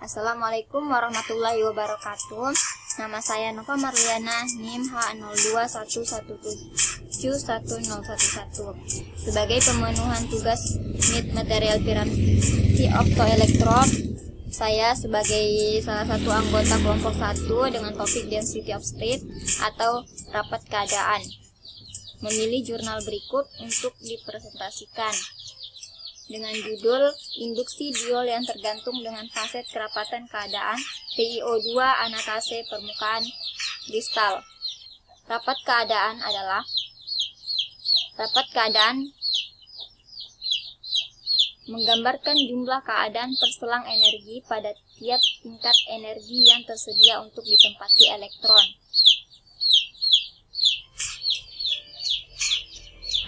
Assalamualaikum warahmatullahi wabarakatuh. Nama saya Nova Marliana, NIM H02171011. Sebagai pemenuhan tugas MIT Material Piranti Optoelektrod, saya sebagai salah satu anggota kelompok 1 dengan topik Density of State atau rapat keadaan, memilih jurnal berikut untuk dipresentasikan dengan judul Induksi Diol yang tergantung dengan faset kerapatan keadaan TiO2 anatase permukaan kristal. Rapat keadaan adalah rapat keadaan menggambarkan jumlah keadaan perselang energi pada tiap tingkat energi yang tersedia untuk ditempati elektron.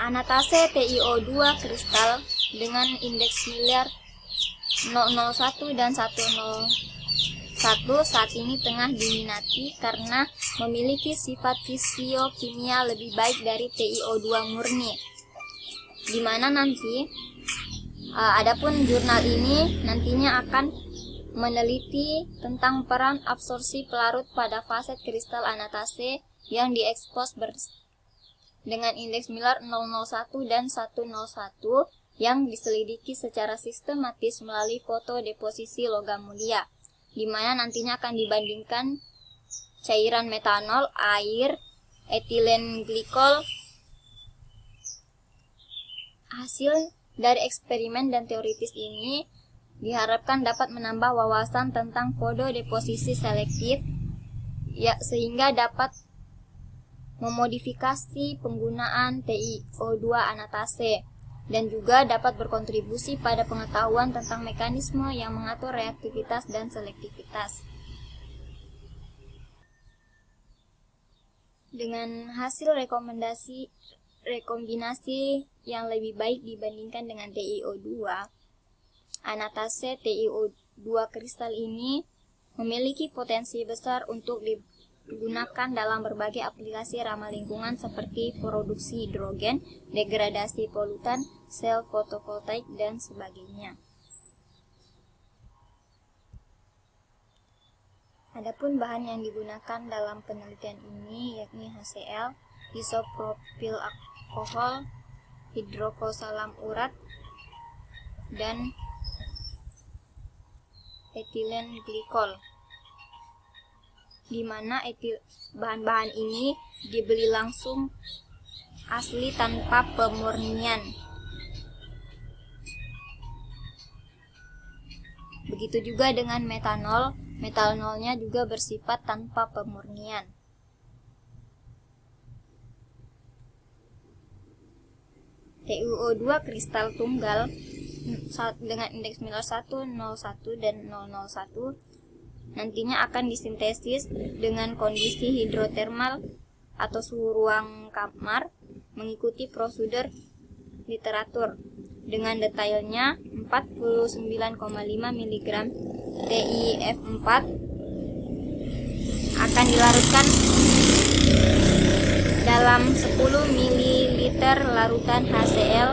Anatase TiO2 kristal dengan indeks miliar 001 dan 101 saat ini tengah diminati karena memiliki sifat fisiokimia lebih baik dari TiO2 murni. Dimana nanti adapun jurnal ini nantinya akan meneliti tentang peran absorpsi pelarut pada faset kristal anatase yang diekspos dengan indeks miliar 001 dan 101 yang diselidiki secara sistematis melalui foto deposisi logam mulia, di mana nantinya akan dibandingkan cairan metanol, air, etilen glikol. Hasil dari eksperimen dan teoritis ini diharapkan dapat menambah wawasan tentang foto deposisi selektif, sehingga dapat memodifikasi penggunaan TiO2 anatase dan juga dapat berkontribusi pada pengetahuan tentang mekanisme yang mengatur reaktivitas dan selektivitas. Dengan hasil rekombinasi yang lebih baik dibandingkan dengan TiO2, anatase TiO2 kristal ini memiliki potensi besar untuk digunakan dalam berbagai aplikasi ramah lingkungan seperti produksi hidrogen, degradasi polutan, sel fotovoltaik, dan sebagainya. Adapun bahan yang digunakan dalam penelitian ini yakni HCl, isopropil alkohol, hidrokosalam urat, dan etilen glikol, di mana bahan-bahan ini dibeli langsung asli tanpa pemurnian. Begitu juga dengan metanol, metanolnya juga bersifat tanpa pemurnian. TiO2 kristal tunggal dengan indeks miliar 101 dan 001 nantinya akan disintesis dengan kondisi hidrotermal atau suhu ruang kamar mengikuti prosedur literatur. Dengan detailnya 49,5 mg TiF4 akan dilarutkan dalam 10 ml larutan HCl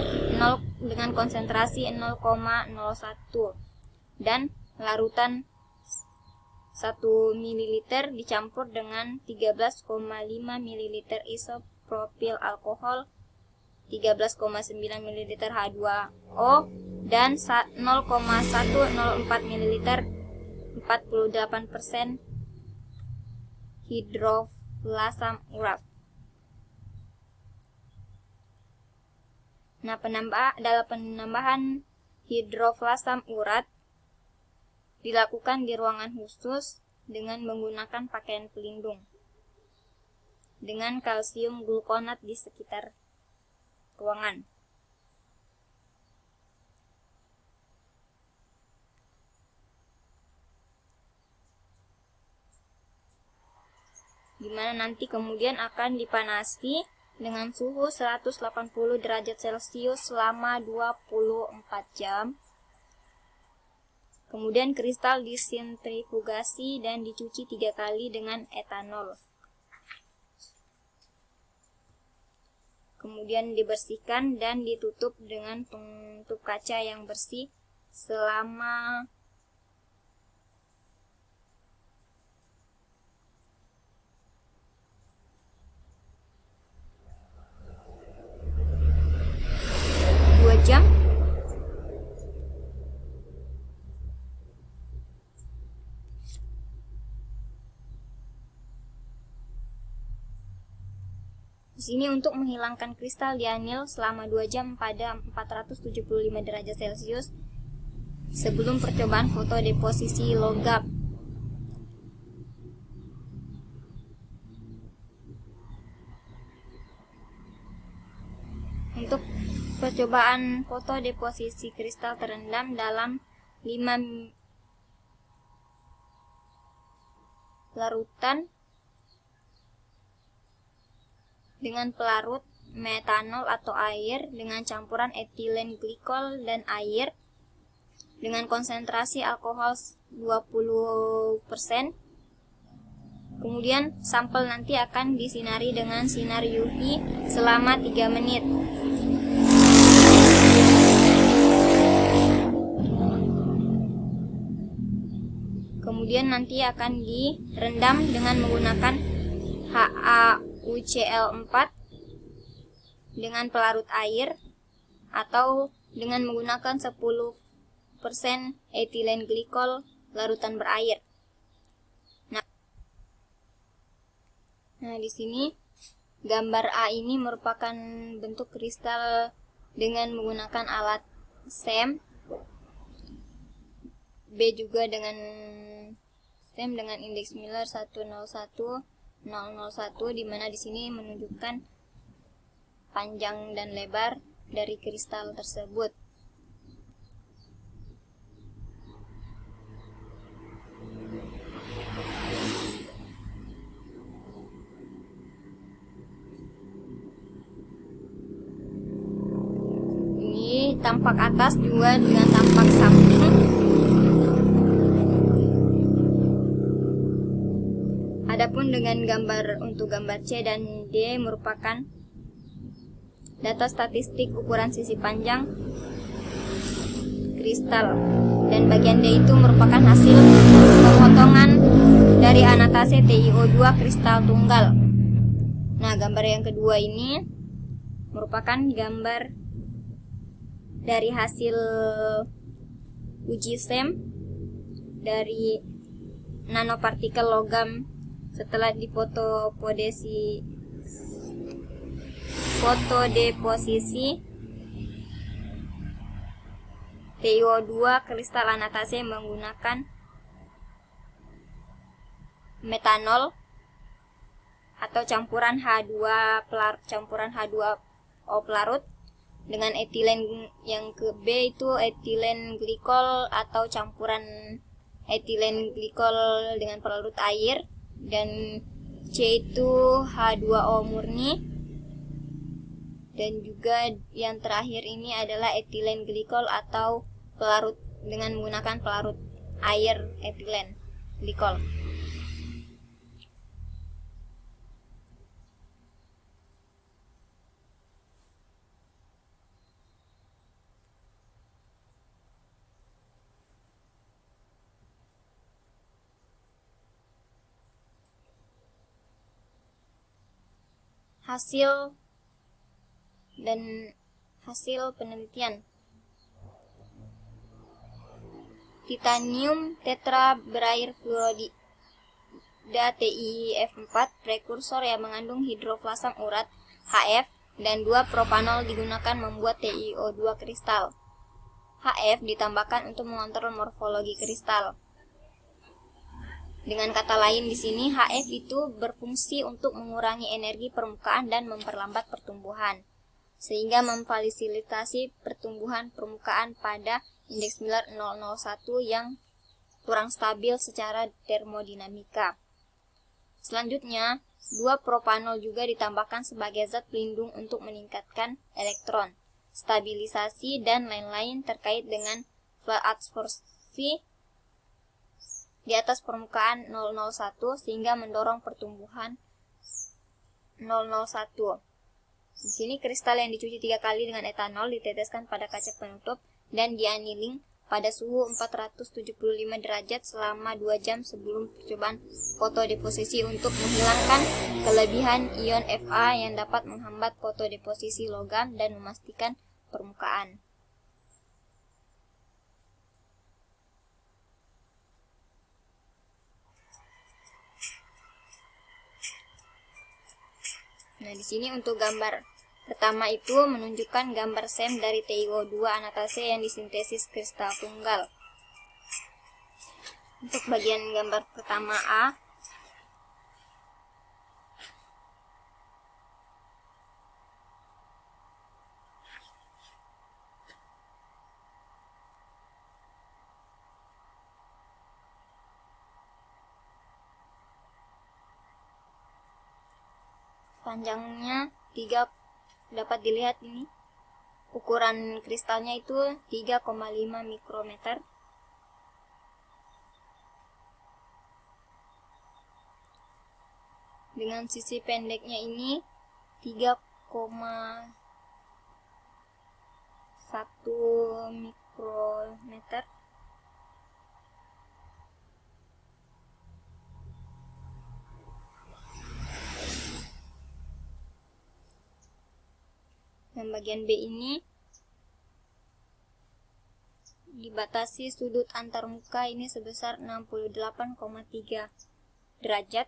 dengan konsentrasi 0,01 dan larutan 1 ml dicampur dengan 13,5 ml isopropil alkohol, 13,9 ml H2O, dan 0,104 ml 48% hidroflasam urat. Nah, dalam penambahan hidroflasam urat dilakukan di ruangan khusus dengan menggunakan pakaian pelindung dengan kalsium glukonat di sekitar ruangan. Di mana nanti kemudian akan dipanasi dengan suhu 180 derajat Celcius selama 24 jam. Kemudian kristal disentrifugasi dan dicuci 3 kali dengan etanol. Kemudian dibersihkan dan ditutup dengan penutup kaca yang bersih selama Di sini untuk menghilangkan kristal dianil selama 2 jam pada 475 derajat Celcius sebelum percobaan foto deposisi logam. Untuk percobaan foto deposisi kristal terendam dalam 5 larutan dengan pelarut metanol atau air dengan campuran etilen glikol dan air dengan konsentrasi alkohol 20%. Kemudian sampel nanti akan disinari dengan sinar UV selama 3 menit. Kemudian nanti akan direndam dengan menggunakan HaCl4 dengan pelarut air atau dengan menggunakan 10% etilen glikol larutan berair. Nah, di sini gambar A ini merupakan bentuk kristal dengan menggunakan alat SEM. B juga dengan SEM dengan indeks Miller 101001, di mana di sini menunjukkan panjang dan lebar dari kristal tersebut. Ini tampak atas juga dengan tampak samping. Adapun dengan untuk gambar C dan D merupakan data statistik ukuran sisi panjang kristal, dan bagian D itu merupakan hasil pemotongan dari anotase TiO2 kristal tunggal. Nah, gambar yang kedua ini merupakan gambar dari hasil uji SEM dari nanopartikel logam setelah foto deposisi TiO2 kristal anotase menggunakan metanol atau campuran H2O pelarut dengan etilen. Yang ke B itu etilen glikol atau campuran etilen glikol dengan pelarut air, dan C itu H2O murni, dan juga yang terakhir ini adalah etilen glikol atau pelarut dengan menggunakan pelarut air etilen glikol. Hasil penelitian. Titanium tetra berair fluorida TiF4 prekursor yang mengandung hidroflasam urat HF dan 2 propanol digunakan membuat TiO2 kristal. HF ditambahkan untuk mengontrol morfologi kristal. Dengan kata lain di sini HF itu berfungsi untuk mengurangi energi permukaan dan memperlambat pertumbuhan, sehingga memfasilitasi pertumbuhan permukaan pada indeks Miller 001 yang kurang stabil secara termodinamika. Selanjutnya, 2 propanol juga ditambahkan sebagai zat pelindung untuk meningkatkan elektron, stabilisasi, dan lain-lain terkait dengan absorpsi di atas permukaan 001 sehingga mendorong pertumbuhan 001. Di sini kristal yang dicuci 3 kali dengan etanol diteteskan pada kaca penutup dan dianiling pada suhu 475 derajat selama 2 jam sebelum percobaan foto deposisi untuk menghilangkan kelebihan ion Fa yang dapat menghambat foto deposisi logam dan memastikan permukaan. Nah, di sini untuk gambar pertama itu menunjukkan gambar SEM dari TiO2 anatase yang disintesis kristal tunggal. Untuk bagian gambar pertama A, panjangnya dapat dilihat ini. Ukuran kristalnya itu 3,5 mikrometer. Dengan sisi pendeknya ini 3,1 mikrometer. Dan bagian B ini dibatasi sudut antarmuka ini sebesar 68,3 derajat.